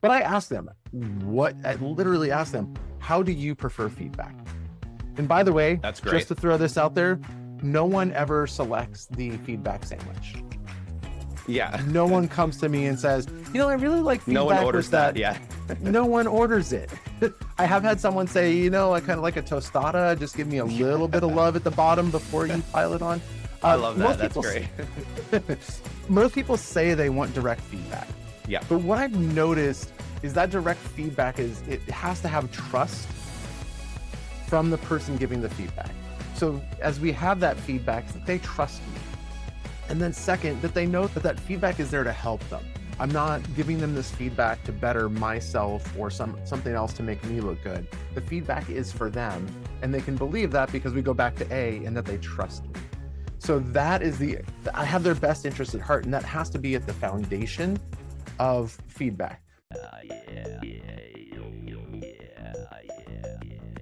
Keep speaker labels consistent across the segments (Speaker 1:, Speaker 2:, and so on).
Speaker 1: But I asked them, I literally asked them, how do you prefer feedback? And by the way,
Speaker 2: That's great.
Speaker 1: just to throw this out there, no one ever selects the feedback sandwich.
Speaker 2: Yeah.
Speaker 1: No one comes to me and says, I really like feedback.
Speaker 2: No one orders that. Yeah.
Speaker 1: No one orders it. I have had someone say, I kind of like a tostada. Just give me a little bit of love at the bottom before you pile it on.
Speaker 2: I love that. That's great.
Speaker 1: Most people say they want direct feedback.
Speaker 2: Yeah.
Speaker 1: But what I've noticed is that direct feedback it has to have trust from the person giving the feedback. So as we have that feedback, they trust me. And then second, that they know that feedback is there to help them. I'm not giving them this feedback to better myself or something else to make me look good. The feedback is for them, and they can believe that because we go back to A, and that they trust me. So that is I have their best interest at heart, and that has to be at the foundation of feedback.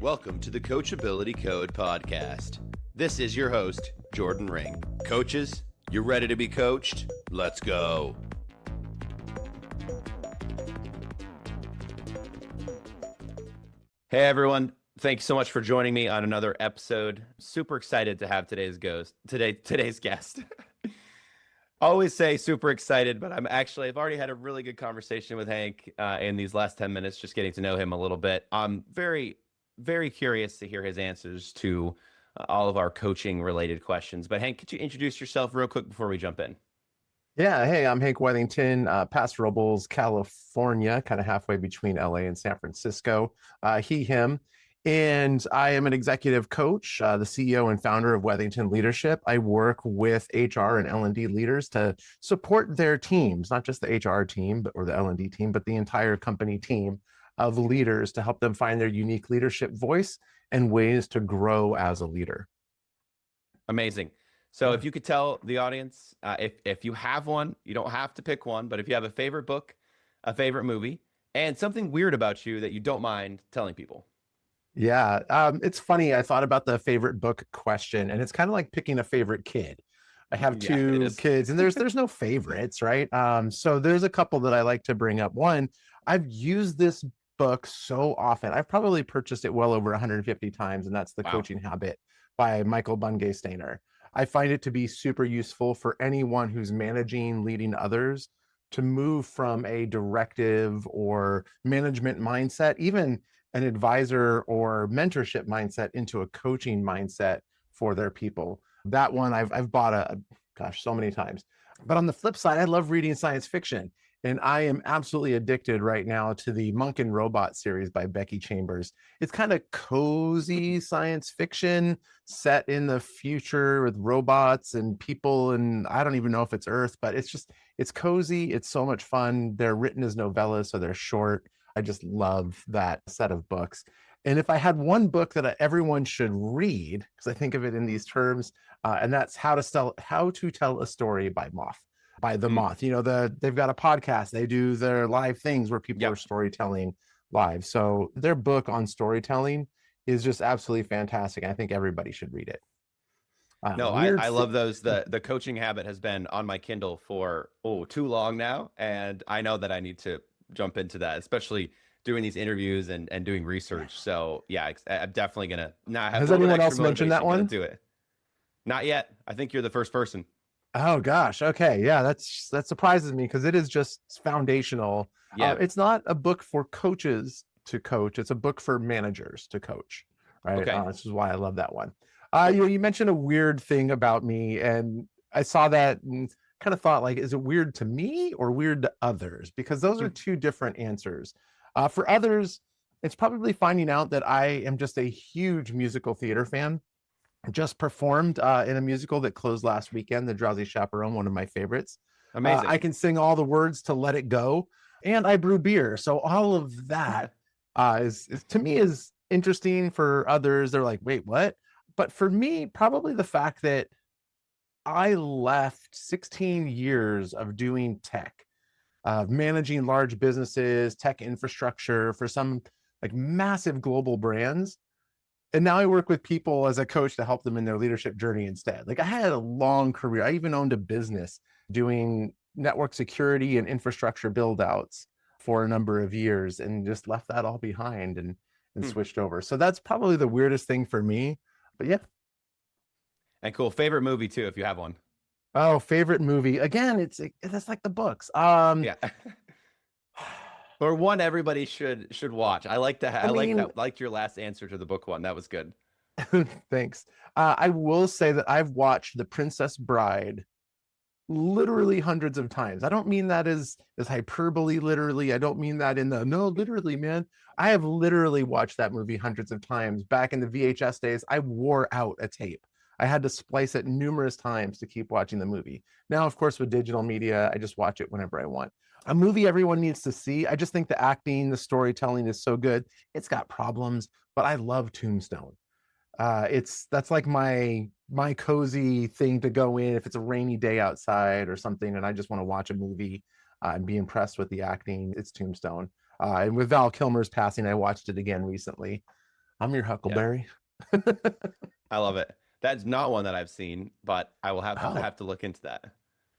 Speaker 2: Welcome to the Coachability Code podcast. This is your host, Jordan Ring. Coaches, you ready to be coached? Let's go. Hey everyone, thanks so much for joining me on another episode. Super excited to have today's guest. Always say super excited, but I've already had a really good conversation with Hank in these last 10 minutes, just getting to know him a little bit. I'm very, very curious to hear his answers to all of our coaching related questions. But Hank, could you introduce yourself real quick before we jump in?
Speaker 1: Yeah, hey, I'm Hank Wethington, Paso Robles, California, kind of halfway between LA and San Francisco, him. And I am an executive coach, the CEO and founder of Wethington Leadership. I work with HR and L&D leaders to support their teams, not just the HR team or the L&D team, but the entire company team of leaders to help them find their unique leadership voice and ways to grow as a leader.
Speaker 2: Amazing. So if you could tell the audience, if you have one, you don't have to pick one, but if you have a favorite book, a favorite movie, and something weird about you that you don't mind telling people.
Speaker 1: Yeah, it's funny. I thought about the favorite book question, and it's kind of like picking a favorite kid. I have two kids, and there's no favorites, right? So there's a couple that I like to bring up. One, I've used this book so often. I've probably purchased it well over 150 times, and that's The Coaching Habit by Michael Bungay-Stanier. I find it to be super useful for anyone who's managing, leading others to move from a directive or management mindset, even an advisor or mentorship mindset, into a coaching mindset for their people. That one I've bought so many times. But on the flip side, I love reading science fiction. And I am absolutely addicted right now to the Monk and Robot series by Becky Chambers. It's kind of cozy science fiction set in the future with robots and people. And I don't even know if it's Earth, but it's cozy. It's so much fun. They're written as novellas, so they're short. I just love that set of books. And if I had one book that everyone should read, because I think of it in these terms, and that's How to Tell a Story by The Moth. They've got a podcast. They do their live things where people are storytelling live. So their book on storytelling is just absolutely fantastic. I think everybody should read it.
Speaker 2: I love those. The Coaching Habit has been on my Kindle for too long now, and I know that I need to jump into that, especially doing these interviews and doing research. So yeah, I'm definitely gonna.
Speaker 1: Has anyone else mentioned that one?
Speaker 2: Do it. Not yet. I think you're the first person.
Speaker 1: Oh gosh. Okay. Yeah, that surprises me because it is just foundational. Yeah. It's not a book for coaches to coach. It's a book for managers to coach. Right. Okay. This is why I love that one. You mentioned a weird thing about me, and I saw that and kind of thought, like, is it weird to me or weird to others? Because those are two different answers. For others, it's probably finding out that I am just a huge musical theater fan. Just performed in a musical that closed last weekend, The Drowsy Chaperone, one of my favorites. Amazing. I can sing all the words to Let It Go, and I brew beer. So all of that is to me is interesting. For others, they're like, wait, what? But for me, probably the fact that I left 16 years of doing tech, managing large businesses, tech infrastructure for some like massive global brands. And now I work with people as a coach to help them in their leadership journey instead. Like, I had a long career. I even owned a business doing network security and infrastructure build outs for a number of years and just left that all behind and
Speaker 2: Hmm.
Speaker 1: switched over. So that's probably the weirdest thing for me. But yeah.
Speaker 2: And cool. Favorite movie too, if you have one.
Speaker 1: Oh, favorite movie. Again, it's like the books.
Speaker 2: Yeah. Or one everybody should watch. I like that.
Speaker 1: I
Speaker 2: I like
Speaker 1: mean,
Speaker 2: that. Liked your last answer to the book one. That was good.
Speaker 1: thanks. I will say that I've watched The Princess Bride literally hundreds of times. I don't mean that as hyperbole literally. I don't mean that in the no, literally, man. I have literally watched that movie hundreds of times. Back in the VHS days, I wore out a tape. I had to splice it numerous times to keep watching the movie. Now, of course, with digital media, I just watch it whenever I want. A movie everyone needs to see. I just think the acting, the storytelling is so good. It's got problems, but I love Tombstone. That's like my cozy thing to go in if it's a rainy day outside or something and I just want to watch a movie and be impressed with the acting. It's Tombstone. And with Val Kilmer's passing, I watched it again recently. I'm your
Speaker 2: Yeah,
Speaker 1: Huckleberry.
Speaker 2: I love it. That's not one that I've seen, but I will
Speaker 1: Oh,
Speaker 2: have to look into that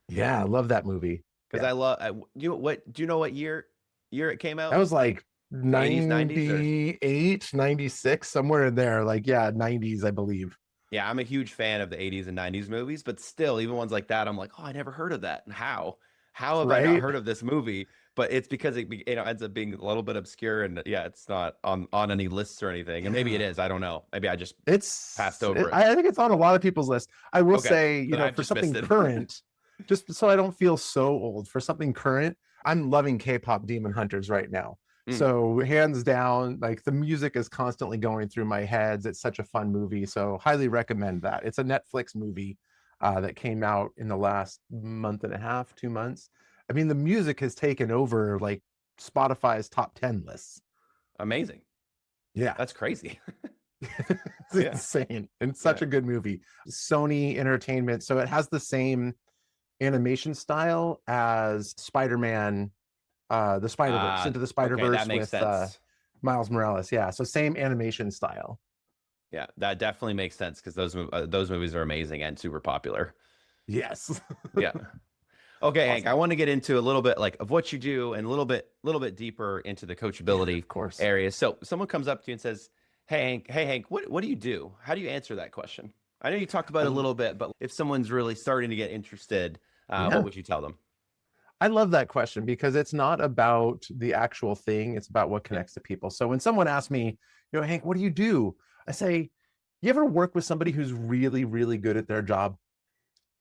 Speaker 1: yeah, I love that movie.
Speaker 2: because
Speaker 1: Yeah,
Speaker 2: I love. Do you know what year it came
Speaker 1: that
Speaker 2: out?
Speaker 1: was like
Speaker 2: 80s, 90s, or
Speaker 1: 98, 96, somewhere in there. Like, yeah, 90s, I believe.
Speaker 2: yeah, I'm a huge fan of the 80s and 90s movies, but still, even ones like that, I'm like, oh, I never heard of that. And how have I not
Speaker 1: Right?
Speaker 2: heard of this movie? But it's because ends up being a little bit obscure, and yeah, it's not on any lists or anything. And maybe it
Speaker 1: Yeah.
Speaker 2: is. I don't know. Maybe I just passed
Speaker 1: It's
Speaker 2: over it.
Speaker 1: I think it's on a lot of people's list. I will
Speaker 2: Okay,
Speaker 1: say,
Speaker 2: then I've
Speaker 1: for
Speaker 2: just missed
Speaker 1: something
Speaker 2: it.
Speaker 1: current, just so I don't feel so old, for something current, I'm loving K-pop Demon Hunters right now.
Speaker 2: Mm,
Speaker 1: So hands down, like the music is constantly going through my heads. It's such a fun movie. So highly recommend that. It's a Netflix movie that came out in the last month and a half, 2 months. I mean, the music has taken over like Spotify's top 10 lists.
Speaker 2: amazing.
Speaker 1: Yeah.
Speaker 2: That's crazy.
Speaker 1: It's
Speaker 2: Yeah,
Speaker 1: insane and such
Speaker 2: yeah.
Speaker 1: a good movie. Sony Entertainment, so it has the same animation style as Spider-Man, the Spider-Verse, Into the
Speaker 2: Okay, that
Speaker 1: Spider-Verse
Speaker 2: makes
Speaker 1: with
Speaker 2: sense.
Speaker 1: Miles Morales. Yeah, so same animation style.
Speaker 2: Yeah, that definitely makes sense because those movies are amazing and super popular.
Speaker 1: Yes.
Speaker 2: Yeah. Okay, Hank,
Speaker 1: Awesome.
Speaker 2: I want to get into a little bit like of what you do and a little bit deeper into the
Speaker 1: Yeah,
Speaker 2: coachability
Speaker 1: of course.
Speaker 2: area. So someone comes up to you and says, hey Hank, what do you do? How do you answer that question? I know you talked about it a
Speaker 1: I,
Speaker 2: little bit, but if someone's really starting to get interested, what
Speaker 1: yeah.
Speaker 2: would you tell them?
Speaker 1: I love that question because it's not about the actual thing, it's about what
Speaker 2: Yeah.
Speaker 1: connects to people. So when someone asks me, Hank, what do you do? I say, you ever work with somebody who's really, really good at their job?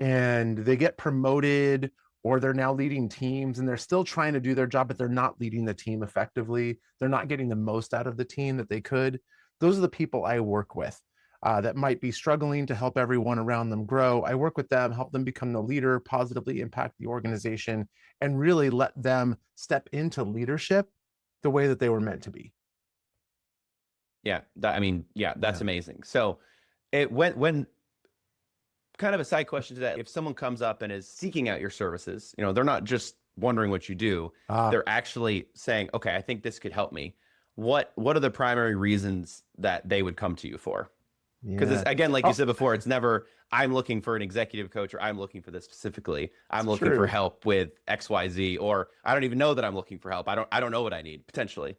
Speaker 1: And they get promoted or they're now leading teams and they're still trying to do their job, but they're not leading the team effectively. They're not getting the most out of the team that they could. Those are the people I work with that might be struggling to help everyone around them grow. I work with them, help them become the leader, positively impact the organization, and really let them step into leadership the way that they were meant to be.
Speaker 2: Yeah, I mean, yeah, that's
Speaker 1: Yeah.
Speaker 2: amazing. So it when kind of a side question to that, if someone comes up and is seeking out your services, they're not just wondering what you do,
Speaker 1: Ah,
Speaker 2: they're actually saying, okay, I think this could help me. What are the primary reasons that they would come to you for? Because
Speaker 1: yeah.
Speaker 2: again, like you
Speaker 1: Oh,
Speaker 2: said before, it's never I'm looking for an executive coach or I'm looking for this specifically. I'm
Speaker 1: it's
Speaker 2: looking for
Speaker 1: true.
Speaker 2: help with XYZ, or I don't even know that I'm looking for help. I don't know what I need potentially.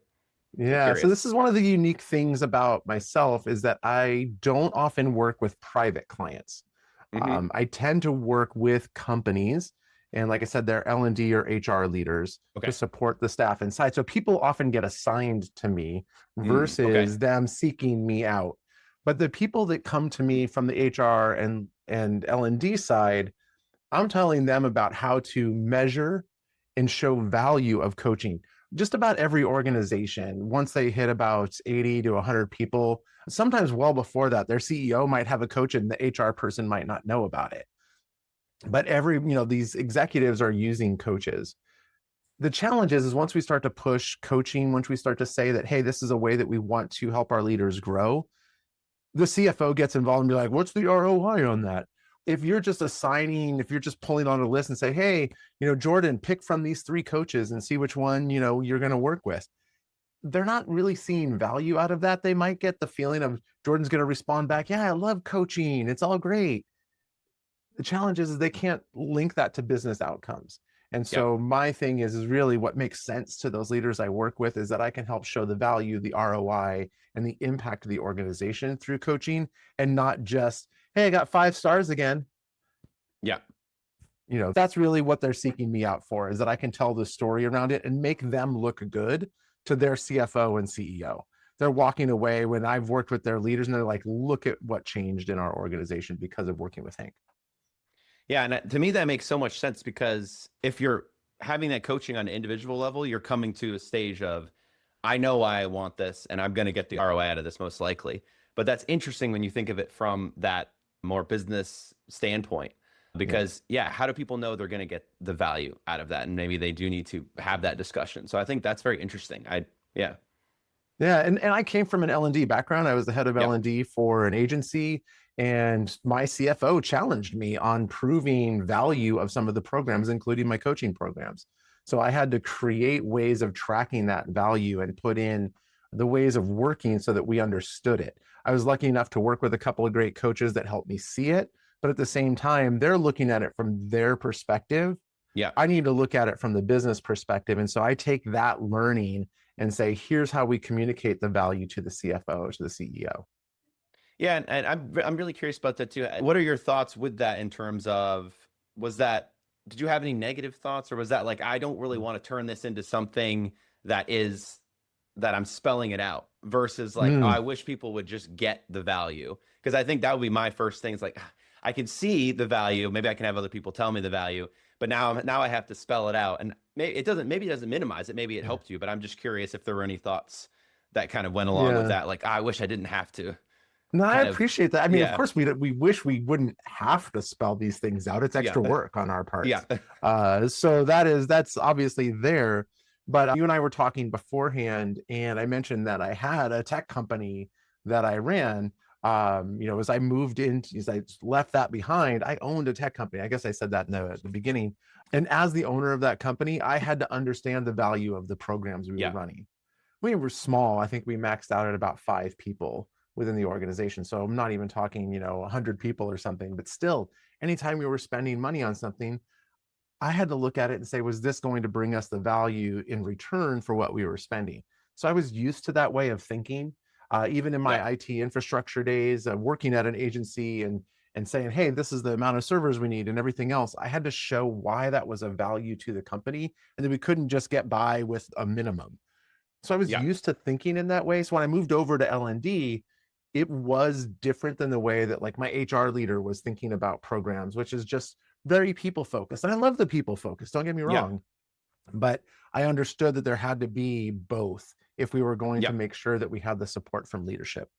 Speaker 2: So
Speaker 1: Yeah, so
Speaker 2: curious.
Speaker 1: this is one of the unique things about myself is that I don't often work with private clients.
Speaker 2: Hmm.
Speaker 1: I tend to work with companies, and like I said, they're L&D or HR leaders to
Speaker 2: Okay.
Speaker 1: support the staff inside. So people often get assigned to me
Speaker 2: Okay.
Speaker 1: versus them seeking me out. But the people that come to me from the HR and L&D side, I'm telling them about how to measure and show value of coaching. Just about every organization, once they hit about 80 to 100 people, sometimes well before that, their CEO might have a coach and the HR person might not know about it. But these executives are using coaches. The challenge is once we start to push coaching, once we start to say that, hey, this is a way that we want to help our leaders grow, the CFO gets involved and be like, what's the ROI on that? If you're just pulling on a list and say, hey, Jordan, pick from these three coaches and see which one, you're going to work with. They're not really seeing value out of that. They might get the feeling of Jordan's going to respond back, yeah, I love coaching. It's all great. The challenge is they can't link that to business outcomes. And
Speaker 2: Yep.
Speaker 1: so my thing is really what makes sense to those leaders I work with is that I can help show the value, the ROI, and the impact of the organization through coaching, and not just, hey, I got 5 stars again.
Speaker 2: Yeah.
Speaker 1: That's really what they're seeking me out for, is that I can tell the story around it and make them look good to their CFO and CEO. They're walking away when I've worked with their leaders and they're like, look at what changed in our organization because of working with Hank.
Speaker 2: Yeah. And to me, that makes so much sense because if you're having that coaching on an individual level, you're coming to a stage of, I know why I want this and I'm going to get the ROI out of this most likely. But that's interesting when you think of it from that more business standpoint. Because how do people know they're going to get the value out of that? And maybe they do need to have that discussion. So I think that's very interesting. Yeah.
Speaker 1: Yeah, and I came from an L&D background. I was the head of
Speaker 2: Yep.
Speaker 1: L&D for an agency, and my CFO challenged me on proving value of some of the programs, including my coaching programs. So I had to create ways of tracking that value and put in the ways of working so that we understood it. I was lucky enough to work with a couple of great coaches that helped me see it, but at the same time, they're looking at it from their perspective.
Speaker 2: Yeah.
Speaker 1: I need to look at it from the business perspective. And so I take that learning and say, here's how we communicate the value to the CFO, to the CEO.
Speaker 2: Yeah. And I'm really curious about that too. What are your thoughts with that in terms of, did you have any negative thoughts, or was that like, I don't really want to turn this into something that I'm spelling it out versus like, oh, I wish people would just get the value. Because I think that would be my first thing. It's like, I can see the value. Maybe I can have other people tell me the value, but now I have to spell it out. And maybe it doesn't minimize it. Maybe it helped you, but I'm just curious if there were any thoughts that kind of went along with that. Like, I wish I didn't have to.
Speaker 1: No, I appreciate that. I mean, of course, we wish we wouldn't have to spell these things out. It's extra work on our part.
Speaker 2: Yeah.
Speaker 1: So that's obviously there. But you and I were talking beforehand, and I mentioned that I had a tech company that I ran. As I left that behind, I owned a tech company. I guess I said that at the beginning. And as the owner of that company, I had to understand the value of the programs we were running. We were small. I think we maxed out at about 5 people within the organization. So I'm not even talking, 100 people or something, but still, anytime we were spending money on something, I had to look at it and say, was this going to bring us the value in return for what we were spending? So I was used to that way of thinking, even in my IT infrastructure days, working at an agency and saying, hey, this is the amount of servers we need and everything else. I had to show why that was a value to the company and that we couldn't just get by with a minimum. So I was used to thinking in that way. So when I moved over to L&D, it was different than the way that like my HR leader was thinking about programs, which is just very people focused. And I love the people focused, don't get me wrong. But I understood that there had to be both if we were going to make sure that we had the support from leadership.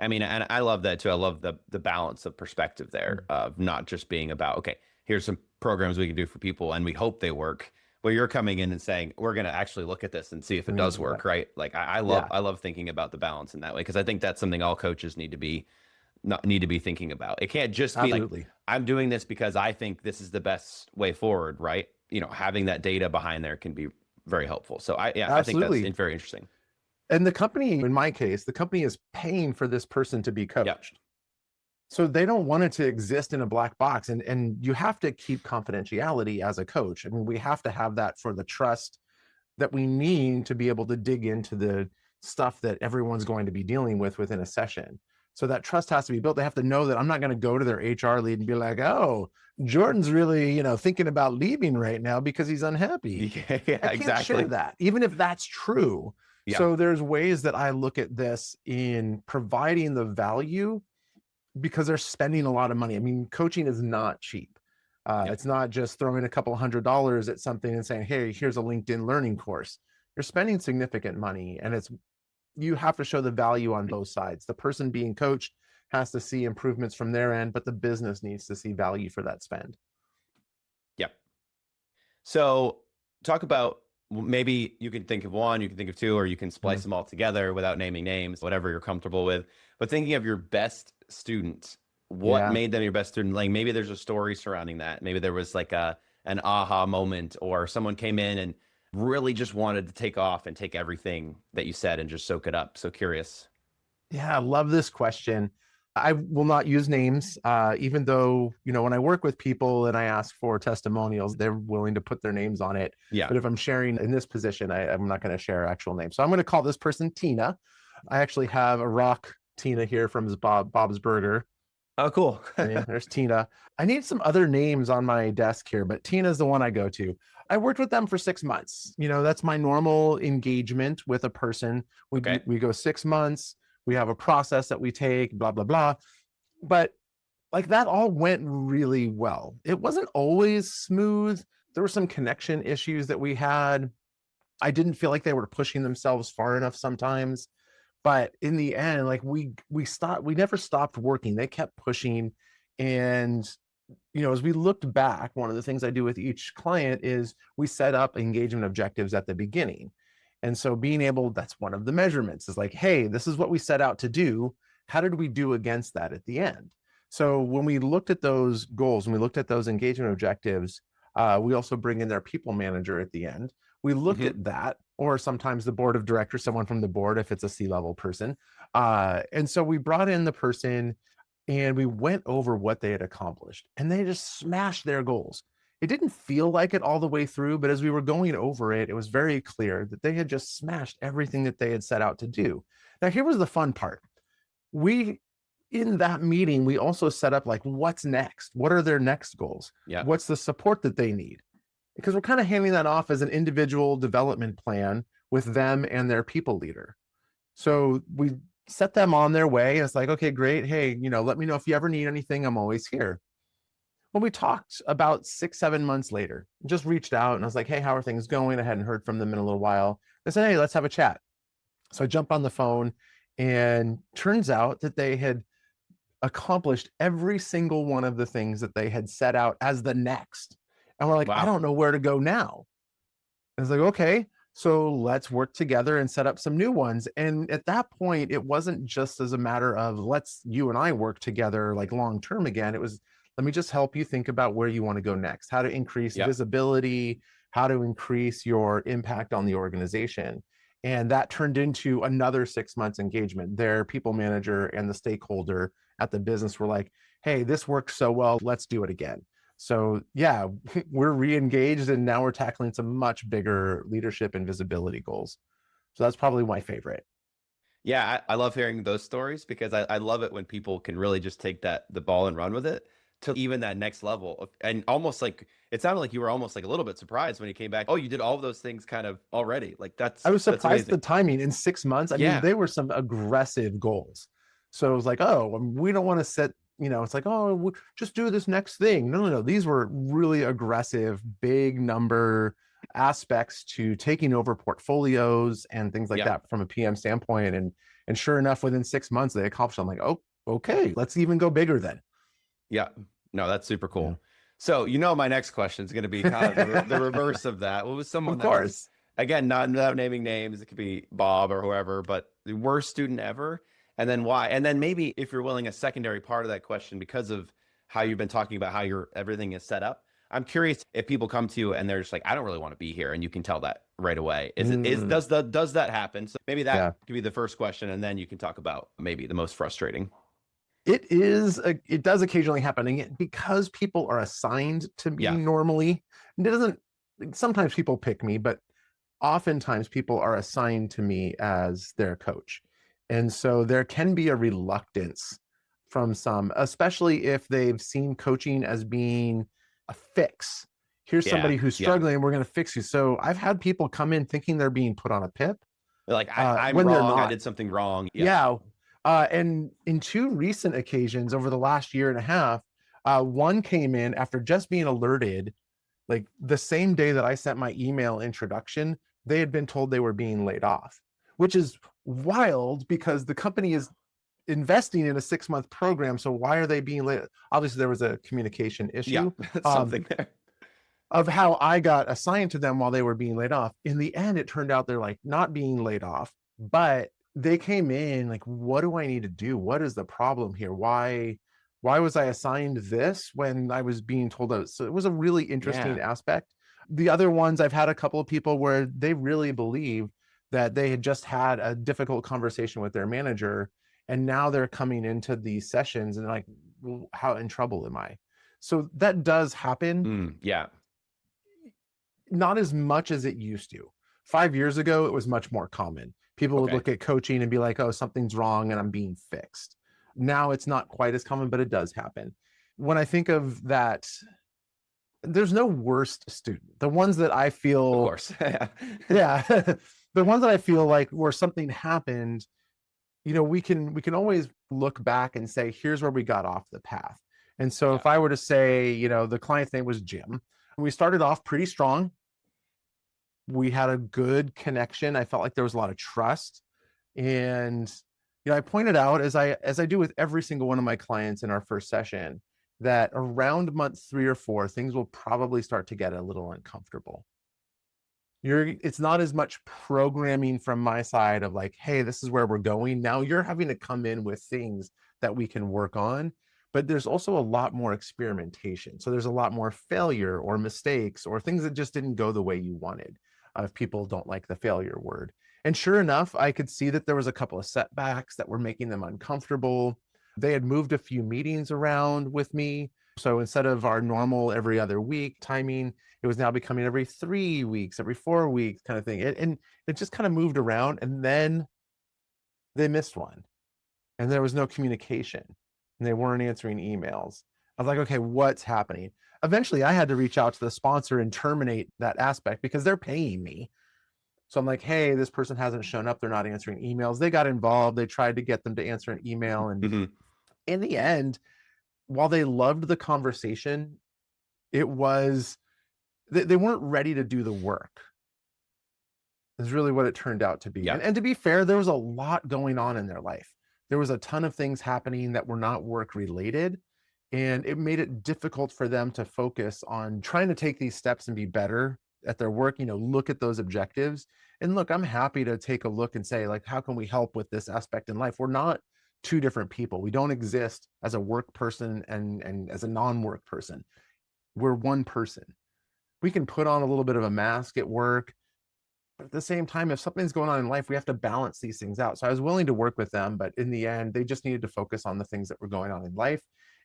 Speaker 2: I mean, and I love that too. I love the balance of perspective there of not just being about, okay, here's some programs we can do for people and we hope they work. Well, you're coming in and saying, we're going to actually look at this and see if it does work, right? Like I love thinking about the balance in that way, because I think that's something all coaches need to be thinking about. It can't just be like, I'm doing this because I think this is the best way forward, right? Having that data behind there can be very helpful. So I think that's very interesting.
Speaker 1: And the company, in my case, the company is paying for this person to be coached. So they don't want it to exist in a black box. And you have to keep confidentiality as a coach. I mean, we have to have that for the trust that we need to be able to dig into the stuff that everyone's going to be dealing with within a session. So that trust has to be built. They have to know that I'm not going to go to their HR lead and be like, oh, Jordan's really, thinking about leaving right now because he's unhappy. I can't share that, even if that's true. So there's ways that I look at this in providing the value, because they're spending a lot of money. I mean, coaching is not cheap. It's not just throwing a couple $100s at something and saying, hey, here's a LinkedIn learning course. You're spending significant money, and you have to show the value on both sides. The person being coached has to see improvements from their end, but the business needs to see value for that spend.
Speaker 2: Yep. So talk about, maybe you can think of one, you can think of two, or you can splice them all together without naming names, whatever you're comfortable with. But thinking of your best student, what made them your best student? Like maybe there's a story surrounding that. Maybe there was like an aha moment, or someone came in and really just wanted to take off and take everything that you said and just soak it up. So curious.
Speaker 1: Yeah, I love this question. I will not use names, even though, when I work with people and I ask for testimonials, they're willing to put their names on it.
Speaker 2: Yeah.
Speaker 1: But if I'm sharing in this position, I'm not going to share actual names. So I'm going to call this person Tina. I actually have a rock Tina here from Bob's Burger.
Speaker 2: Oh, cool.
Speaker 1: There's Tina. I need some other names on my desk here, but Tina's the one I go to. I worked with them for 6 months. That's my normal engagement with a person. We go 6 months. We have a process that we take, blah, blah, blah. But like that all went really well. It wasn't always smooth. There were some connection issues that we had. I didn't feel like they were pushing themselves far enough sometimes. But in the end, like we never stopped working. They kept pushing. And, as we looked back, one of the things I do with each client is we set up engagement objectives at the beginning. And so that's one of the measurements is like, hey, this is what we set out to do. How did we do against that at the end? So when we looked at those goals and we looked at those engagement objectives, we also bring in their people manager at the end. We looked at that, or sometimes the board of directors, someone from the board, if it's a C-level person. And so we brought in the person and we went over what they had accomplished, and they just smashed their goals. It didn't feel like it all the way through, but as we were going over it, it was very clear that they had just smashed everything that they had set out to do. Now, here was the fun part. In that meeting, we also set up like, what's next? What are their next goals?
Speaker 2: Yeah.
Speaker 1: What's the support that they need? Because we're kind of handing that off as an individual development plan with them and their people leader. So we set them on their way. It's like, okay, great. Hey, let me know if you ever need anything. I'm always here. When we talked about 6-7 months later, just reached out and I was like, hey, how are things going? I hadn't heard from them in a little while. They said, hey, let's have a chat. So I jump on the phone, and turns out that they had accomplished every single one of the things that they had set out as the next. And we're like, wow. I don't know where to go now. And it's like, okay, so let's work together and set up some new ones. And at that point, it wasn't just as a matter of you and I work together like long-term again. It was, let me just help you think about where you want to go next, how to increase visibility, how to increase your impact on the organization. And that turned into another 6 months engagement. Their people manager and the stakeholder at the business were like, hey, this works so well, let's do it again. So yeah, we're re-engaged, and now we're tackling some much bigger leadership and visibility goals. So that's probably my favorite.
Speaker 2: Yeah, I love hearing those stories because I love it when people can really just take the ball and run with it to even that next level. And almost like, it sounded like you were almost like a little bit surprised when you came back. Oh, you did all of those things kind of already. Like I
Speaker 1: was surprised the timing in 6 months. I mean, they were some aggressive goals. So it was like, oh, we don't want to set, it's like, oh, just do this next thing. No. These were really aggressive, big number aspects to taking over portfolios and things like that from a PM standpoint. And sure enough, within 6 months, they accomplished. I'm like, oh, okay, let's even go bigger then.
Speaker 2: Yeah, no, that's super cool. Yeah. So, my next question is going to be kind of the reverse of that. What was someone that was, again, not naming names, it could be Bob or whoever, but the worst student ever? And then why? And then maybe if you're willing, a secondary part of that question, because of how you've been talking about how everything is set up. I'm curious if people come to you and they're just like, I don't really want to be here, and you can tell that right away. Does that happen? So maybe that could be the first question, and then you can talk about maybe the most frustrating.
Speaker 1: It does occasionally happen, because people are assigned to me normally. Sometimes people pick me, but oftentimes people are assigned to me as their coach. And so there can be a reluctance from some, especially if they've seen coaching as being a fix. Here's somebody who's struggling, and we're going to fix you. So I've had people come in thinking they're being put on a pip.
Speaker 2: They're like, I'm wrong, I did something wrong.
Speaker 1: And in 2 recent occasions over the last year and a half, one came in after just being alerted, like the same day that I sent my email introduction, they had been told they were being laid off, which is wild because the company is investing in a 6-month program. So why are they being laid? Obviously, there was a communication issue.
Speaker 2: Something there.
Speaker 1: Of how I got assigned to them while they were being laid off. In the end, it turned out they're like not being laid off, but they came in like, what do I need to do? What is the problem here? Why was I assigned this when I was being told that? So it was a really interesting aspect. The other ones, I've had a couple of people where they really believe that they had just had a difficult conversation with their manager, And now they're coming into these sessions and like, well, how in trouble am I? So that does happen,
Speaker 2: Yeah.
Speaker 1: not as much as it used to. 5 years ago, it was much more common. People would
Speaker 2: Okay.
Speaker 1: look at coaching and be like, oh, something's wrong and I'm being fixed. Now it's not quite as common, but it does happen. When I think of that, there's no worst student. The ones that I
Speaker 2: Of
Speaker 1: feel,
Speaker 2: course.
Speaker 1: yeah, the ones that I feel like where something happened, we can always look back and say, here's where we got off the path. And so
Speaker 2: Yeah.
Speaker 1: if I were to say, the client's name was Jim, we started off pretty strong. We had a good connection. I felt like there was a lot of trust. And I pointed out, as I do with every single one of my clients in our first session, that around month 3 or 4, things will probably start to get a little uncomfortable. It's not as much programming from my side of like, hey, this is where we're going. Now you're having to come in with things that we can work on, but there's also a lot more experimentation. So there's a lot more failure or mistakes or things that just didn't go the way you wanted. If people don't like the failure word. And sure enough, I could see that there was a couple of setbacks that were making them uncomfortable. They had moved a few meetings around with me. So instead of our normal every other week timing, it was now becoming every 3 weeks, every 4 weeks kind of thing. And it just kind of moved around. And then they missed one and there was no communication and they weren't answering emails. I was like, okay, what's happening? Eventually I had to reach out to the sponsor and terminate that aspect because they're paying me. So I'm like, hey, this person hasn't shown up. They're not answering emails. They got involved. They tried to get them to answer an email. And in the end, while they loved the conversation, it was, they weren't ready to do the work. Is really what it turned out to be.
Speaker 2: Yeah.
Speaker 1: And to be fair, there was a lot going on in their life. There was a ton of things happening that were not work related. And it made it difficult for them to focus on trying to take these steps and be better at their work, look at those objectives. And look, I'm happy to take a look and say, like, how can we help with this aspect in life? We're not two different people. We don't exist as a work person and as a non-work person. We're one person. We can put on a little bit of a mask at work, but at the same time, if something's going on in life, we have to balance these things out. So I was willing to work with them, but in the end, they just needed to focus on the things that were going on in life.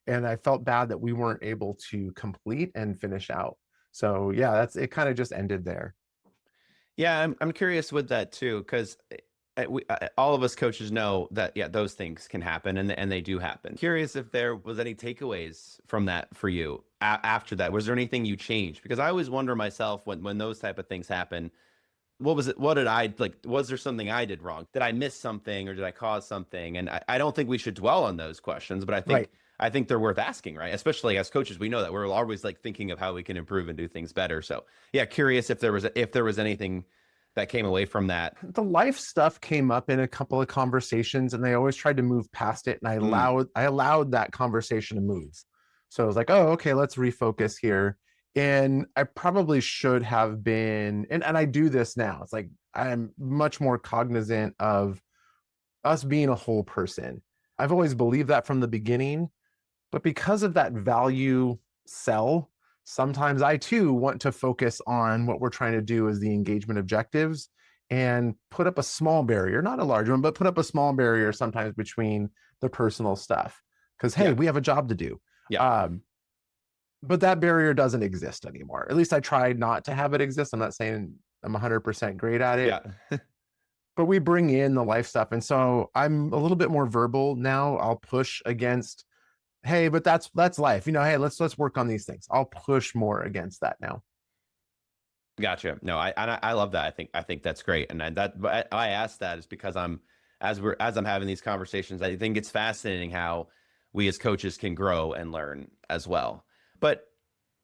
Speaker 1: And I felt bad that we weren't able to complete and finish out. So yeah, it kind of just ended there.
Speaker 2: Yeah, I'm curious with that too, because all of us coaches know that, yeah, those things can happen and they do happen. Curious if there was any takeaways from that for you after that. Was there anything you changed? Because I always wonder myself when those type of things happen, what was it? What did I like? Was there something I did wrong? Did I miss something or did I cause something? And I don't think we should dwell on those questions, but
Speaker 1: Right.
Speaker 2: I think they're worth asking, right? Especially as coaches, we know that we're always like thinking of how we can improve and do things better. So yeah, curious if there was anything that came away from that.
Speaker 1: The life stuff came up in a couple of conversations and they always tried to move past it. And I allowed that conversation to move. So I was like, oh, okay, let's refocus here. And I probably should have been, and I do this now. It's like, I'm much more cognizant of us being a whole person. I've always believed that from the beginning, but because of that value sell, sometimes I too want to focus on what we're trying to do as the engagement objectives and put up a small barrier, not a large one, but put up a small barrier sometimes between the personal stuff. Because, hey,
Speaker 2: Yeah.
Speaker 1: we have a job to do.
Speaker 2: Yeah.
Speaker 1: But that barrier doesn't exist anymore. At least I tried not to have it exist. I'm not saying I'm 100% great at it.
Speaker 2: Yeah.
Speaker 1: But we bring in the life stuff. And so I'm a little bit more verbal now. I'll push against, hey, but that's life. Hey, let's work on these things. I'll push more against that now.
Speaker 2: Gotcha. No, I love that. I think that's great. And I asked that is because as I'm having these conversations, I think it's fascinating how we as coaches can grow and learn as well. But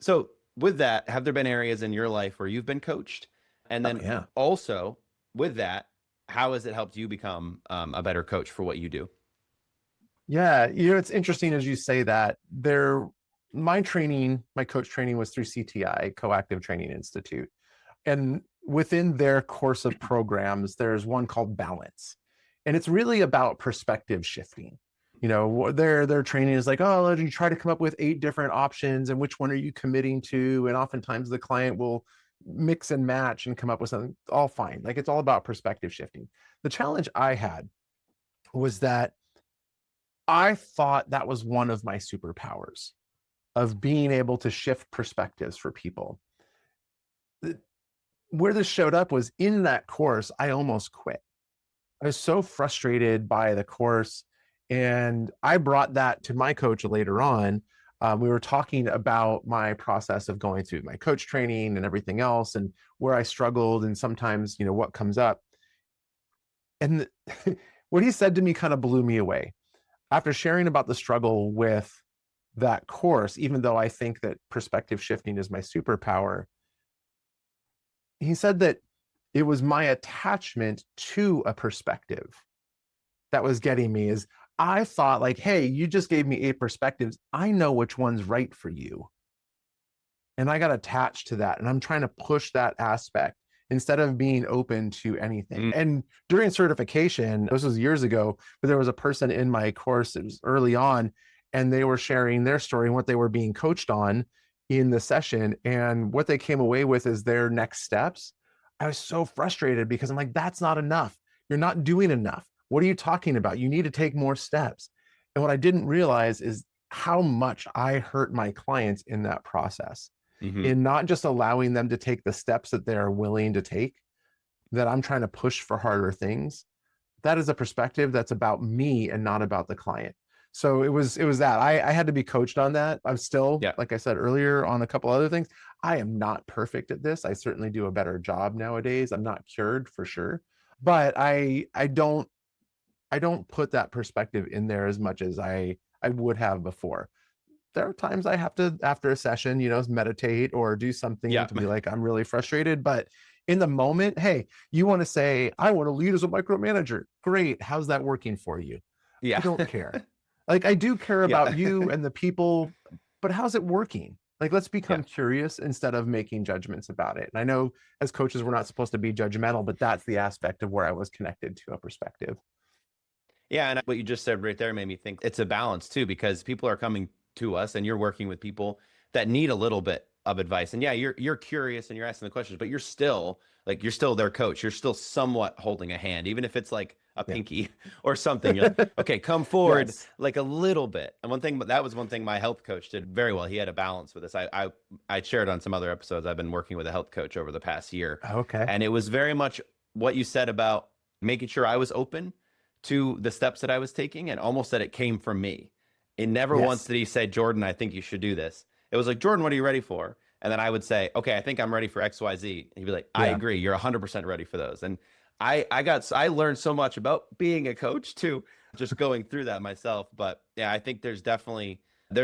Speaker 2: so with that, have there been areas in your life where you've been coached? And then also with that, how has it helped you become a better coach for what you do?
Speaker 1: Yeah, it's interesting as you say that. My coach training was through CTI, Coactive Training Institute. And within their course of programs, there's one called Balance. And it's really about perspective shifting. Their training is like, oh, you try to come up with 8 different options and which one are you committing to? And oftentimes the client will mix and match and come up with something all fine. Like it's all about perspective shifting. The challenge I had was that I thought that was one of my superpowers, of being able to shift perspectives for people. Where this showed up was in that course, I almost quit. I was so frustrated by the course. And I brought that to my coach later on. We were talking about my process of going through my coach training and everything else, and where I struggled, and sometimes, what comes up. And what he said to me kind of blew me away. After sharing about the struggle with that course, even though I think that perspective shifting is my superpower, he said that it was my attachment to a perspective that was getting me. Is I thought like, hey, you just gave me 8 perspectives. I know which one's right for you. And I got attached to that. And I'm trying to push that aspect instead of being open to anything. And during certification, this was years ago, but there was a person in my course, it was early on, and they were sharing their story and what they were being coached on in the session. And what they came away with is their next steps. I was so frustrated because I'm like, that's not enough. You're not doing enough. What are you talking about? You need to take more steps. And what I didn't realize is how much I hurt my clients in that process, in not just allowing them to take the steps that they're willing to take, that I'm trying to push for harder things. That is a perspective that's about me and not about the client. So it was that I had to be coached on that. I'm still, like I said earlier, on a couple other things. I am not perfect at this. I certainly do a better job nowadays. I'm not cured for sure, but I don't put that perspective in there as much as I would have before. There are times I have to, after a session, meditate or do something to be like, I'm really frustrated. But in the moment, hey, you want to say, I want to lead as a micromanager. Great. How's that working for you? I don't care. Like, I do care about you and the people, but how's it working? Like, let's become curious instead of making judgments about it. And I know as coaches, we're not supposed to be judgmental, but that's the aspect of where I was connected to a perspective.
Speaker 2: Yeah. And what you just said right there made me think it's a balance too, because people are coming to us and you're working with people that need a little bit of advice. And yeah, you're curious and you're asking the questions, but you're still their coach. You're still somewhat holding a hand, even if it's like a pinky or something. You're like, okay, come forward like a little bit. And that was one thing my health coach did very well. He had a balance with this. I shared on some other episodes. I've been working with a health coach over the past year.
Speaker 1: Okay.
Speaker 2: And it was very much what you said about making sure I was open to the steps that I was taking, and almost that it came from me. It never once did he say, Jordan, I think you should do this. It was like, Jordan, what are you ready for? And then I would say, okay, I think I'm ready for X, Y, Z. And he'd be like, I agree. You're 100% ready for those. And I learned so much about being a coach too, just going through that myself. But yeah, I think there's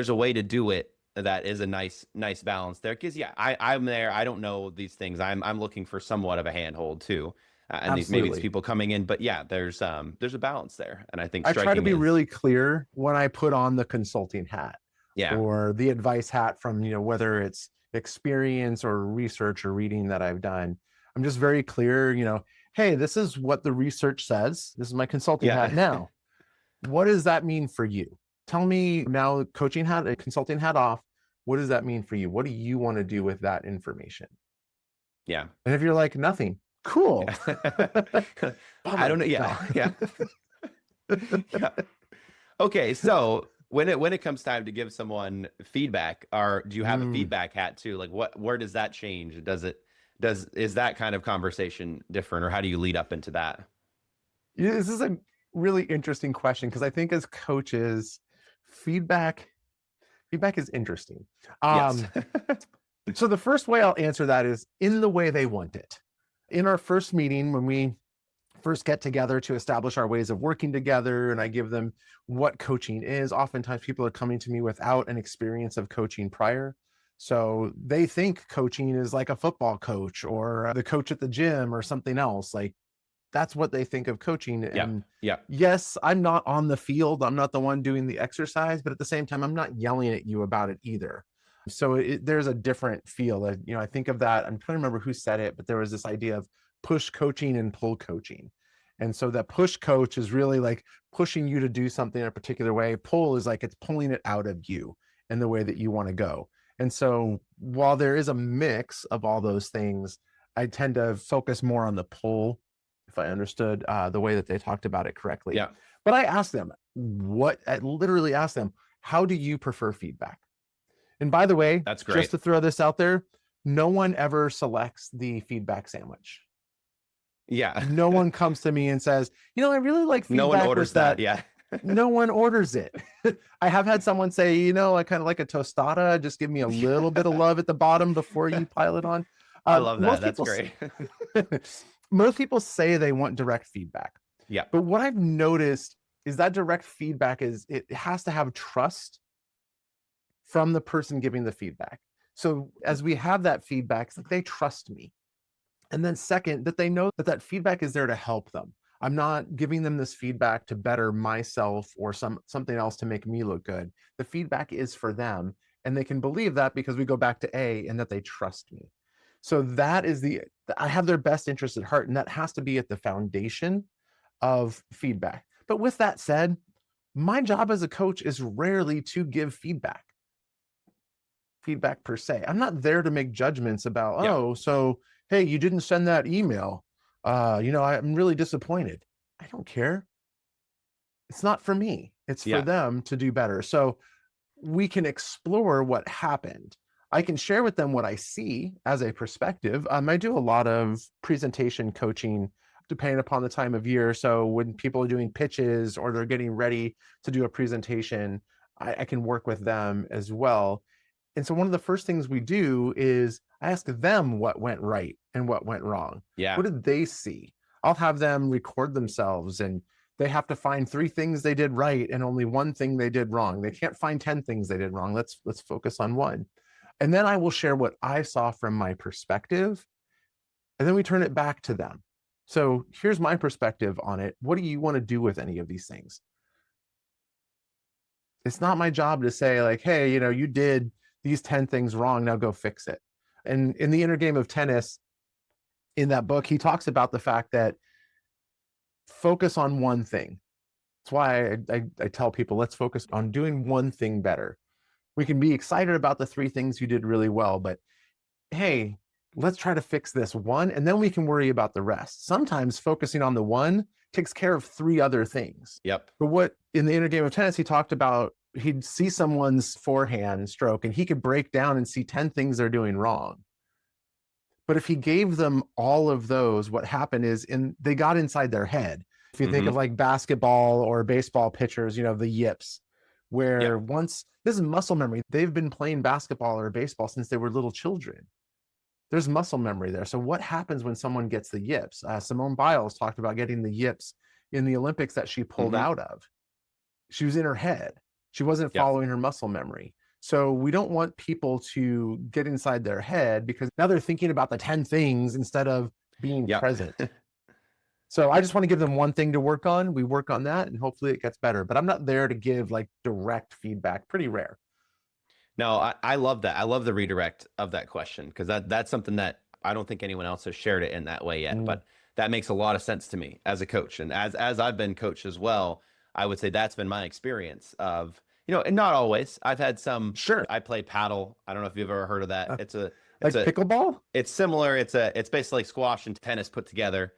Speaker 2: a way to do it that is a nice balance there. Cause I'm there. I don't know these things. I'm looking for somewhat of a handhold too. And maybe these people coming in, but yeah, there's a balance there. And I think
Speaker 1: I try to be really clear when I put on the consulting hat or the advice hat from, whether it's experience or research or reading that I've done. I'm just very clear, hey, this is what the research says. This is my consulting hat. Now, what does that mean for you? Tell me now, coaching hat, consulting hat off. What does that mean for you? What do you want to do with that information?
Speaker 2: Yeah.
Speaker 1: And if you're like, nothing, cool.
Speaker 2: I don't know. Yeah. Okay. So when it comes time to give someone feedback, do you have a feedback hat too? Like where does that change? Is that kind of conversation different, or how do you lead up into that?
Speaker 1: This is a really interesting question, because I think as coaches, feedback is interesting.
Speaker 2: Yes.
Speaker 1: So the first way I'll answer that is in the way they want it. In our first meeting, when we first get together to establish our ways of working together, and I give them what coaching is, oftentimes people are coming to me without an experience of coaching prior. So they think coaching is like a football coach or the coach at the gym or something else. Like, that's what they think of coaching. And yes, I'm not on the field. I'm not the one doing the exercise, but at the same time, I'm not yelling at you about it either. So there's a different feel. I think of that. I'm trying to remember who said it, but there was this idea of push coaching and pull coaching. And so that push coach is really like pushing you to do something in a particular way. Pull is like it's pulling it out of you in the way that you want to go. And so while there is a mix of all those things, I tend to focus more on the pull, if I understood the way that they talked about it correctly.
Speaker 2: Yeah.
Speaker 1: But I ask them, I literally ask them, how do you prefer feedback? And by the way,
Speaker 2: That's
Speaker 1: just
Speaker 2: great.
Speaker 1: to throw this out there, no one ever selects the feedback sandwich.
Speaker 2: Yeah.
Speaker 1: No one comes to me and says, I really like
Speaker 2: No one
Speaker 1: feedback
Speaker 2: orders
Speaker 1: with
Speaker 2: that.
Speaker 1: that.
Speaker 2: Yeah.
Speaker 1: No one orders it. I have had someone say, I kind of like a tostada. Just give me a little bit of love at the bottom before you pile it on.
Speaker 2: I love that.
Speaker 1: Most
Speaker 2: That's
Speaker 1: people,
Speaker 2: great.
Speaker 1: most people say they want direct feedback.
Speaker 2: Yeah.
Speaker 1: But what I've noticed is that direct feedback it has to have trust from the person giving the feedback. So as we have that feedback, it's like they trust me. And then second, that they know that that feedback is there to help them. I'm not giving them this feedback to better myself or something else to make me look good. The feedback is for them, and they can believe that because we go back to A, and that they trust me. So that is I have their best interest at heart, and that has to be at the foundation of feedback. But with that said, my job as a coach is rarely to give feedback per se. I'm not there to make judgments about,
Speaker 2: Yeah.
Speaker 1: so hey, you didn't send that email. I'm really disappointed. I don't care. It's not for me. It's for
Speaker 2: Yeah.
Speaker 1: them to do better. So we can explore what happened. I can share with them what I see as a perspective. I do a lot of presentation coaching depending upon the time of year. So when people are doing pitches or they're getting ready to do a presentation, I can work with them as well. And so one of the first things we do is I ask them what went right and what went wrong.
Speaker 2: Yeah.
Speaker 1: What did they see? I'll have them record themselves, and they have to find 3 things they did right and only 1 thing they did wrong. They can't find 10 things they did wrong. Let's focus on 1. And then I will share what I saw from my perspective, and then we turn it back to them. So here's my perspective on it. What do you want to do with any of these things? It's not my job to say like, hey, you did these 10 things wrong, now go fix it. And in the inner game of tennis, in that book, he talks about the fact that focus on one thing. That's why I tell people, let's focus on doing one thing better. We can be excited about the 3 things you did really well, but hey, let's try to fix this one, and then we can worry about the rest. Sometimes focusing on the one takes care of 3 other things.
Speaker 2: Yep.
Speaker 1: But what in the inner game of tennis, he talked about, he'd see someone's forehand stroke and he could break down and see 10 things they're doing wrong. But if he gave them all of those, what happened is they got inside their head. If you think of like basketball or baseball pitchers, the yips, where once this is muscle memory, they've been playing basketball or baseball since they were little children. There's muscle memory there. So what happens when someone gets the yips? Simone Biles talked about getting the yips in the Olympics that she pulled out of. She was in her head. She wasn't following her muscle memory. So we don't want people to get inside their head because now they're thinking about the 10 things instead of being present. So I just want to give them one thing to work on. We work on that and hopefully it gets better. But I'm not there to give like direct feedback. Pretty rare.
Speaker 2: No, I love that. I love the redirect of that question because that's something that I don't think anyone else has shared it in that way yet. But that makes a lot of sense to me as a coach. And as I've been coached as well, I would say that's been my experience of, and not always. I've had some.
Speaker 1: Sure.
Speaker 2: I play paddle. I don't know if you've ever heard of that. It's
Speaker 1: pickleball?
Speaker 2: It's similar. It's basically like squash and tennis put together.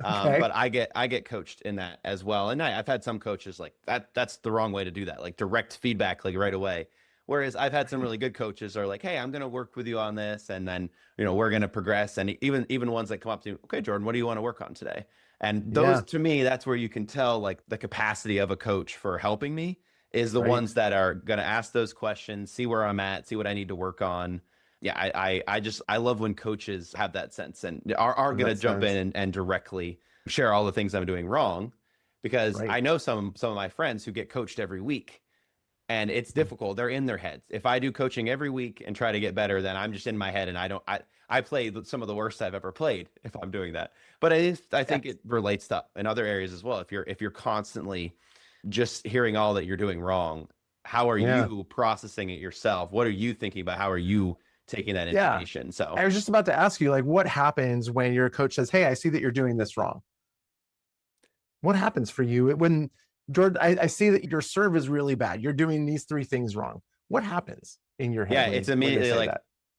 Speaker 1: Okay.
Speaker 2: But I get coached in that as well. And I've had some coaches like that's the wrong way to do that, like direct feedback, like right away. Whereas I've had some really good coaches are like, hey, I'm going to work with you on this. And then, we're going to progress. And even ones that come up to you, okay, Jordan, what do you want to work on today? And those, to me, that's where you can tell like the capacity of a coach for helping me is the ones that are going to ask those questions, see where I'm at, see what I need to work on. Yeah, I love when coaches have that sense and are going to jump in and directly share all the things I'm doing wrong, because I know some of my friends who get coached every week. And it's difficult. They're in their heads. If I do coaching every week and try to get better, then I'm just in my head and I play some of the worst I've ever played if I'm doing that. But I think it relates to in other areas as well. If you're constantly just hearing all that you're doing wrong, how are you processing it yourself? What are you thinking about? How are you taking that information? So
Speaker 1: I was just about to ask you, like, what happens when your coach says, hey, I see that you're doing this wrong? What happens for you when Jordan, I see that your serve is really bad. You're doing these 3 things wrong. What happens in your head?
Speaker 2: Yeah, it's immediately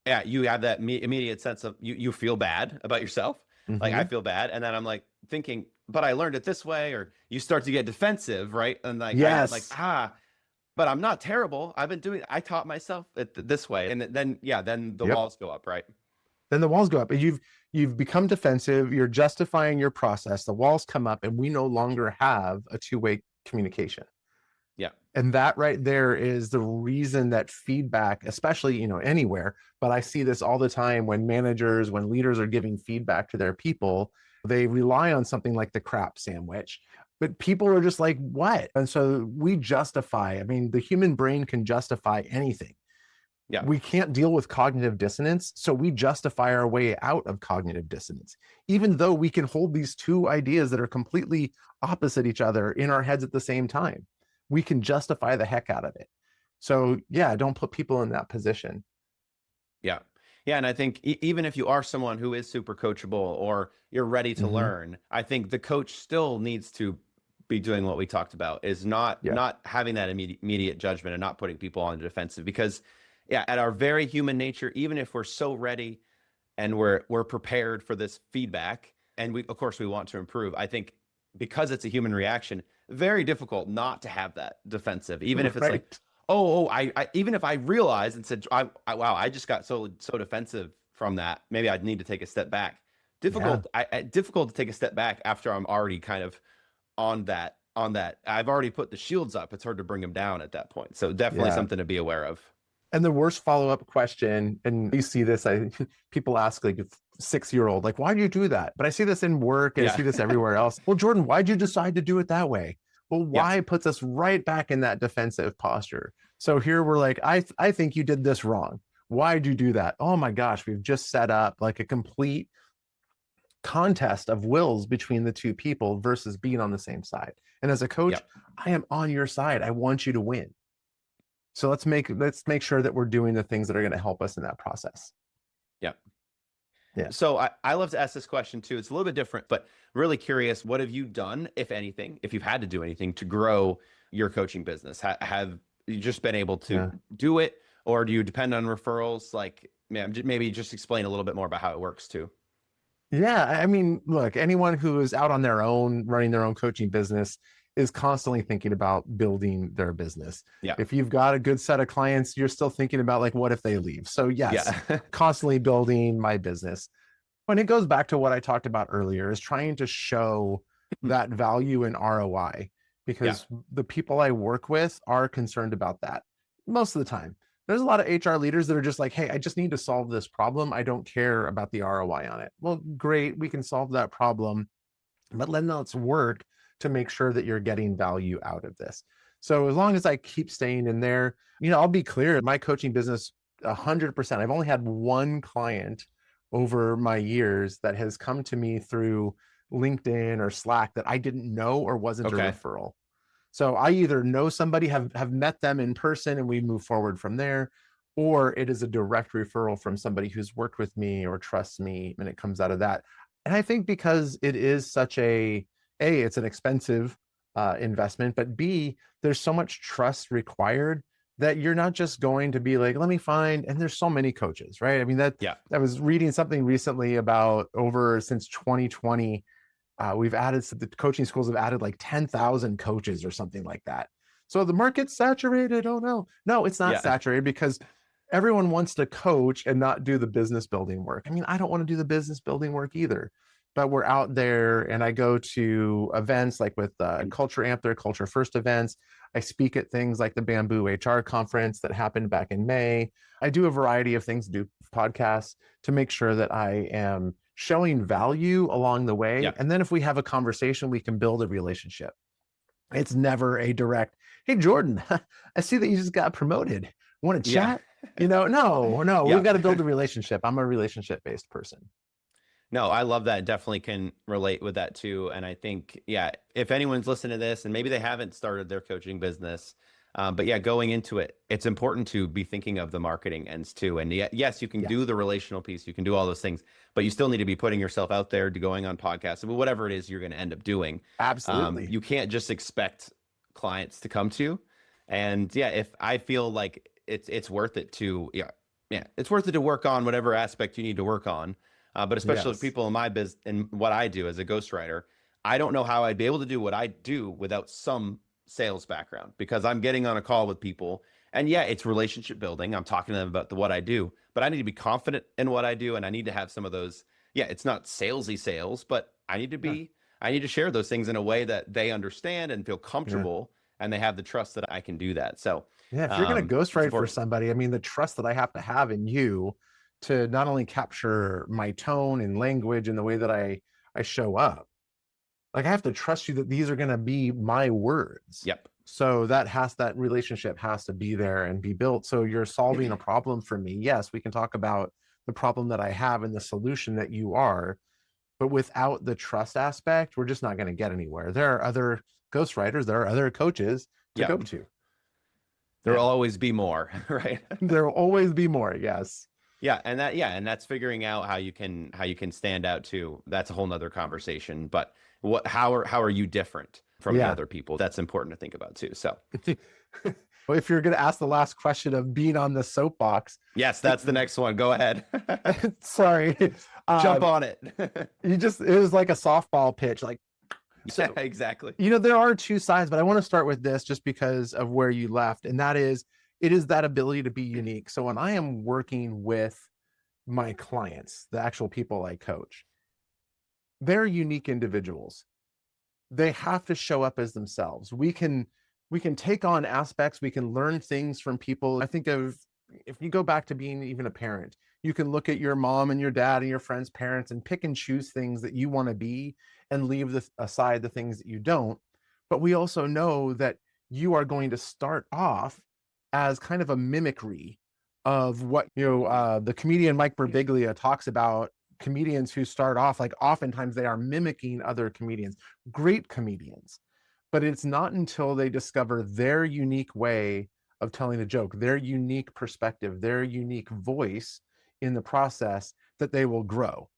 Speaker 2: like, you have that immediate sense of you feel bad about yourself. Like I feel bad. And then I'm like thinking, but I learned it this way, or you start to get defensive, right? And like,
Speaker 1: Yes.
Speaker 2: but I'm not terrible. I taught myself it this way. And then, then the
Speaker 1: Yep.
Speaker 2: walls go up, right?
Speaker 1: Then the walls go up, and you've become defensive. You're justifying your process. The walls come up, and we no longer have a two-way communication.
Speaker 2: Yeah.
Speaker 1: And that right there is the reason that feedback, especially, anywhere, but I see this all the time when leaders are giving feedback to their people, they rely on something like the crap sandwich, but people are just like, what? And so we justify, the human brain can justify anything.
Speaker 2: Yeah.
Speaker 1: We can't deal with cognitive dissonance, so we justify our way out of cognitive dissonance, even though we can hold these two ideas that are completely opposite each other in our heads at the same time. We can justify the heck out of it. So yeah, don't put people in that position.
Speaker 2: Yeah. Yeah. And I think even if you are someone who is super coachable or you're ready to learn, I think the coach still needs to be doing what we talked about, is not having that immediate judgment and not putting people on the defensive, because at our very human nature, even if we're so ready and we're prepared for this feedback, and of course we want to improve, I think because it's a human reaction, very difficult not to have that defensive, even if it's like, I even if I realized and said, wow, I just got so defensive from that, maybe I'd need to take a step back. Difficult to take a step back after I'm already kind of on that. I've already put the shields up. It's hard to bring them down at that point. So definitely something to be aware of.
Speaker 1: And the worst follow-up question, and you see this, people ask like a 6-year-old, like, why do you do that? But I see this in work and I see this everywhere else. Well, Jordan, why'd you decide to do it that way? Well, why puts us right back in that defensive posture. So here we're like, I think you did this wrong. Why'd you do that? Oh my gosh, we've just set up like a complete contest of wills between the two people versus being on the same side. And as a coach, I am on your side. I want you to win. So let's make sure that we're doing the things that are going to help us in that process. Yeah.
Speaker 2: So I love to ask this question too. It's a little bit different, but really curious. What have you done, if anything, if you've had to do anything to grow your coaching business? Have you just been able to do it, or do you depend on referrals? Like, maybe just explain a little bit more about how it works too.
Speaker 1: Yeah. Look, anyone who is out on their own, running their own coaching business is constantly thinking about building their business.
Speaker 2: Yeah.
Speaker 1: If you've got a good set of clients, you're still thinking about like, what if they leave? So yes, constantly building my business. When it goes back to what I talked about earlier, is trying to show that value in ROI, because the people I work with are concerned about that most of the time. There's a lot of HR leaders that are just like, hey, I just need to solve this problem. I don't care about the ROI on it. Well, great. We can solve that problem, but let's work to make sure that you're getting value out of this. So as long as I keep staying in there, I'll be clear, my coaching business, 100%, I've only had one client over my years that has come to me through LinkedIn or Slack that I didn't know or wasn't a referral. So I either know somebody, have met them in person, and we move forward from there, or it is a direct referral from somebody who's worked with me or trusts me, and it comes out of that. And I think because it is such A, it's an expensive investment, but B, there's so much trust required that you're not just going to be like, let me find, and there's so many coaches, right? I was reading something recently about since 2020, the coaching schools have added like 10,000 coaches or something like that. So the market's saturated. Oh no, it's not saturated, because everyone wants to coach and not do the business building work. I don't want to do the business building work either, but we're out there, and I go to events like with Culture Amp, their Culture First events. I speak at things like the Bamboo HR conference that happened back in May. I do a variety of things, do podcasts to make sure that I am showing value along the way. And then if we have a conversation, we can build a relationship. It's never a direct, hey, Jordan, I see that you just got promoted. Want to chat? No, we've got to build a relationship. I'm a relationship-based person.
Speaker 2: No, I love that. Definitely can relate with that too. And I think, if anyone's listening to this and maybe they haven't started their coaching business, but going into it, it's important to be thinking of the marketing ends too. And yes, you can do the relational piece, you can do all those things, but you still need to be putting yourself out there, to going on podcasts, whatever it is you're going to end up doing.
Speaker 1: Absolutely.
Speaker 2: You can't just expect clients to come to you. And if I feel like it's worth it to, it's worth it to work on whatever aspect you need to work on. But especially with people in my business and what I do as a ghostwriter, I don't know how I'd be able to do what I do without some sales background, because I'm getting on a call with people and yeah, it's relationship building. I'm talking to them about what I do, but I need to be confident in what I do. And I need to have some of those. Yeah, it's not salesy sales, but
Speaker 1: Yeah.
Speaker 2: I need to share those things in a way that they understand and feel
Speaker 1: Yeah.
Speaker 2: comfortable, and they have the trust that I can do that. So
Speaker 1: Yeah. If you're going to
Speaker 2: it's
Speaker 1: ghostwrite for
Speaker 2: important.
Speaker 1: somebody, I mean, the trust that I have to have in you to not only capture my tone and language and the way that I show up, like I have to trust you that these are going to be my words.
Speaker 2: Yep.
Speaker 1: So that relationship has to be there and be built. So you're solving a problem for me. Yes, we can talk about the problem that I have and the solution that you are, but without the trust aspect, we're just not going to get anywhere. There are other ghostwriters, there are other coaches to go
Speaker 2: Yep.
Speaker 1: to.
Speaker 2: There will
Speaker 1: Yeah.
Speaker 2: always be more, right?
Speaker 1: There will always be more. Yes.
Speaker 2: Yeah, and that's figuring out how you can stand out too. That's a whole nother conversation. But how are you different from the
Speaker 1: Yeah.
Speaker 2: other people? That's important to think about too. So
Speaker 1: Well, if you're going to ask the last question of being on the soapbox,
Speaker 2: yes, that's the next one. Go ahead.
Speaker 1: sorry,
Speaker 2: Jump on it.
Speaker 1: it was like a softball pitch. Like, so,
Speaker 2: Yeah, exactly.
Speaker 1: there are two sides, but I want to start with this just because of where you left. And that is, it is that ability to be unique. So when I am working with my clients, the actual people I coach, they're unique individuals. They have to show up as themselves. We can take on aspects, we can learn things from people. I think of, if you go back to being even a parent, you can look at your mom and your dad and your friends' parents and pick and choose things that you want to be and leave aside the things that you don't. But we also know that you are going to start off as kind of a mimicry of what the comedian Mike Birbiglia talks about. Comedians who start off, like, oftentimes they are mimicking other comedians, great comedians, but it's not until they discover their unique way of telling a joke, their unique perspective, their unique voice in the process, that they will grow.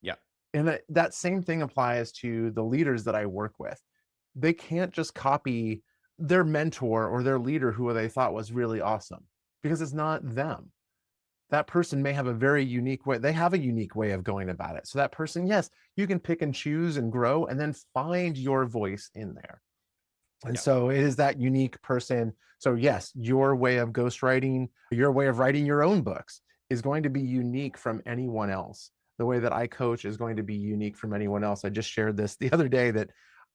Speaker 2: Yeah.
Speaker 1: And that same thing applies to the leaders that I work with. They can't just copy their mentor or their leader who they thought was really awesome, because it's not them. That person may have a very unique way. They have a unique way of going about it. So that person, yes, you can pick and choose and grow and then find your voice in there. And
Speaker 2: Yeah.
Speaker 1: so it is that unique person. So yes, your way of ghostwriting, your way of writing your own books is going to be unique from anyone else. The way that I coach is going to be unique from anyone else. I just shared this the other day that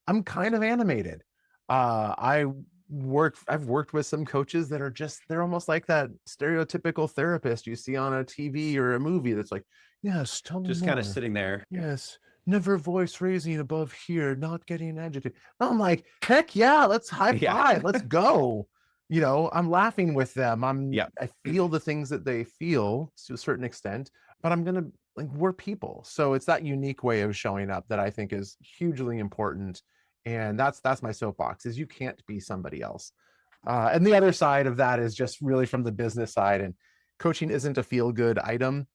Speaker 1: I'm kind of animated. I've worked with some coaches that are they're almost like that stereotypical therapist you see on a TV or a movie that's like, yes, tell me
Speaker 2: Just
Speaker 1: more.
Speaker 2: kind of sitting there.
Speaker 1: Yes, never voice raising above here, not getting agitated. I'm like, heck yeah, let's high five,
Speaker 2: Yeah.
Speaker 1: let's go. I'm laughing with them.
Speaker 2: Yeah.
Speaker 1: I feel the things that they feel to a certain extent, but we're people. So it's that unique way of showing up that I think is hugely important. And that's my soapbox, is you can't be somebody else. And the other side of that is just really from the business side, and coaching isn't a feel good item.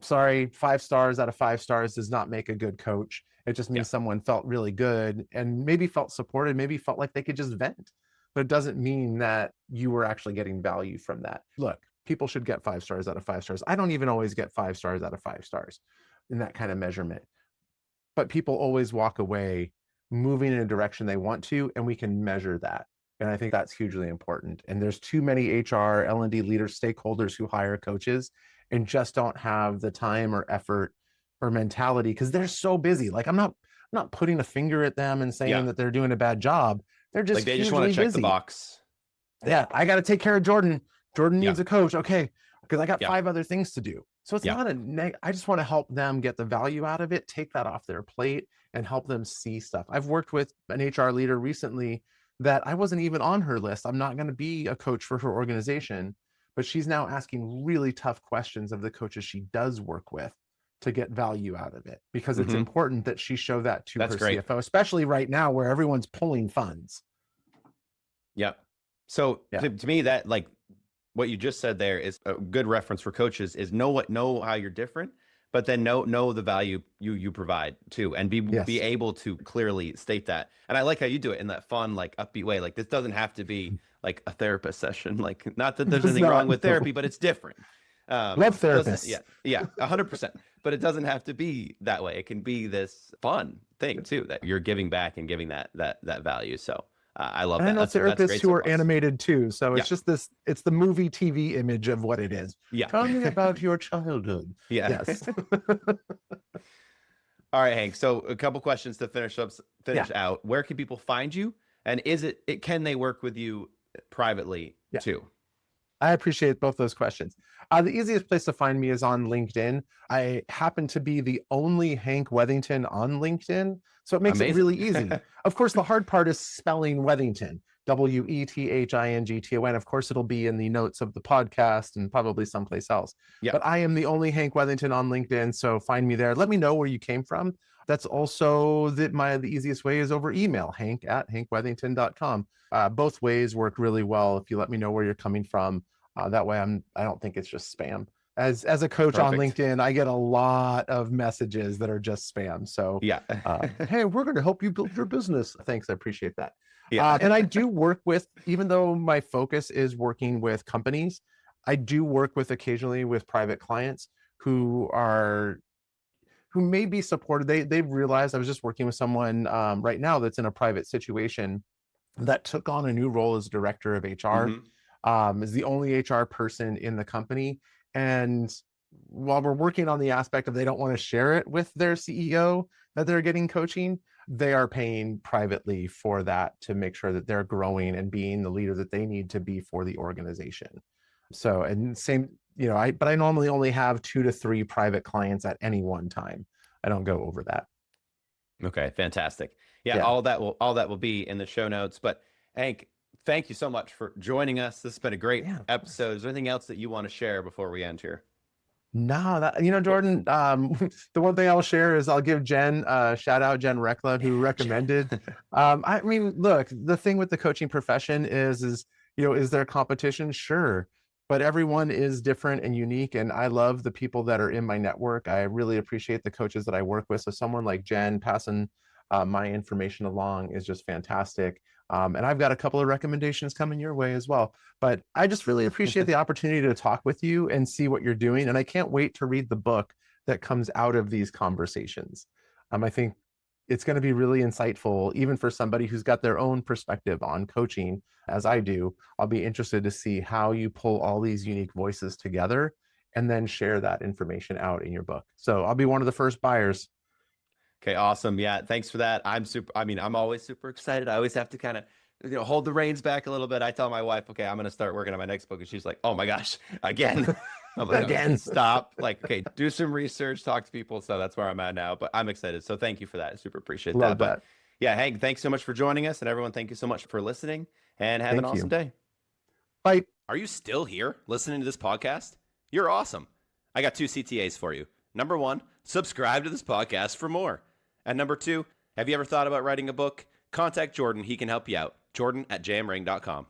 Speaker 1: Sorry, 5 stars out of 5 stars does not make a good coach. It just means someone felt really good and maybe felt supported, maybe felt like they could just vent, but it doesn't mean that you were actually getting value from that. Look, people should get 5 stars out of 5 stars. I don't even always get 5 stars out of 5 stars in that kind of measurement, but people always walk away moving in a direction they want to, and we can measure that. And I think that's hugely important. And there's too many HR, L&D leaders, stakeholders who hire coaches and just don't have the time or effort or mentality because they're so busy. Like, I'm not putting a finger at them and saying that they're doing a bad job. They're just
Speaker 2: like they just want to check
Speaker 1: busy.
Speaker 2: the box.
Speaker 1: Yeah, I got to take care of Jordan. Jordan needs a coach. Okay, because I got 5 other things to do. So it's not I just want to help them get the value out of it, take that off their plate, and help them see stuff. I've worked with an HR leader recently that I wasn't even on her list. I'm not going to be a coach for her organization, but she's now asking really tough questions of the coaches she does work with to get value out of it, because it's important that she show that to her CFO, especially right now where everyone's pulling funds.
Speaker 2: Yeah. So to me, that, like, what you just said there is a good reference for coaches, is know how you're different, but then know the value you provide too, and be able to clearly state that. And I like how you do it in that fun, like, upbeat way. Like, this doesn't have to be like a therapist session. Like, not that there's anything wrong with therapy, but it's different.
Speaker 1: Love therapists.
Speaker 2: Yeah, 100%. but it doesn't have to be that way. It can be this fun thing too, that you're giving back and giving that value. So I love
Speaker 1: And I
Speaker 2: that.
Speaker 1: know
Speaker 2: That's
Speaker 1: therapists
Speaker 2: great
Speaker 1: who are
Speaker 2: surplus.
Speaker 1: animated too. So
Speaker 2: Yeah.
Speaker 1: it's just this, it's the movie TV image of what it is.
Speaker 2: Yeah.
Speaker 1: Tell me about your childhood.
Speaker 2: Yeah.
Speaker 1: Yes.
Speaker 2: All right, Hank. So a couple questions to finish
Speaker 1: Yeah.
Speaker 2: out. Where can people find you? And can they work with you privately too?
Speaker 1: I appreciate both those questions. The easiest place to find me is on LinkedIn. I happen to be the only Hank Wethington on LinkedIn, so it makes it really easy. Of course, the hard part is spelling Wethington, Wethington. Of course, it'll be in the notes of the podcast and probably someplace else.
Speaker 2: Yeah.
Speaker 1: But I am the only Hank Wethington on LinkedIn, so find me there. Let me know where you came from. That's also the easiest way is over email, hank@hankwethington.com. Both ways work really well if you let me know where you're coming from. That way I don't think it's just spam. As a coach on LinkedIn, I get a lot of messages that are just spam. So hey, we're going to help you build your business. Thanks. I appreciate that. Yeah. And I do work with, even though my focus is working with companies, I do work with occasionally with private clients who may be supported. They've realized, I was just working with someone right now that's in a private situation that took on a new role as director of HR, is the only HR person in the company. And while we're working on the aspect of they don't want to share it with their CEO that they're getting coaching, they are paying privately for that to make sure that they're growing and being the leader that they need to be for the organization. So, and same, but I normally only have 2 to 3 private clients at any one time. I don't go over that.
Speaker 2: Okay, fantastic. Yeah, all that will be in the show notes. But Hank, thank you so much for joining us. This has been a great episode. Is there anything else that you want to share before we end here?
Speaker 1: No, Jordan, the one thing I'll share is I'll give Jen shout out, Jen Reckla, who recommended. I mean, look, the thing with the coaching profession is there competition? Sure. But everyone is different and unique. And I love the people that are in my network. I really appreciate the coaches that I work with. So someone like Jen passing my information along is just fantastic. And I've got a couple of recommendations coming your way as well. But I just really appreciate the opportunity to talk with you and see what you're doing. And I can't wait to read the book that comes out of these conversations. I think it's going to be really insightful, even for somebody who's got their own perspective on coaching, as I do. I'll be interested to see how you pull all these unique voices together and then share that information out in your book. So I'll be one of the first buyers.
Speaker 2: Okay, awesome. Yeah, thanks for that. I'm always super excited. I always have to kind of hold the reins back a little bit. I tell my wife, okay, I'm going to start working on my next book. And she's like, oh my gosh, again. I'm like, again, stop. Like, okay, do some research, talk to people. So that's where I'm at now. But I'm excited. So thank you for that. I super appreciate that. But yeah, Hank, thanks so much for joining us. And everyone, thank you so much for listening. And have an awesome day.
Speaker 1: Bye.
Speaker 2: Are you still here listening to this podcast? You're awesome. I got 2 CTAs for you. Number 1, subscribe to this podcast for more. And number 2, have you ever thought about writing a book? Contact Jordan. He can help you out. Jordan@jmring.com.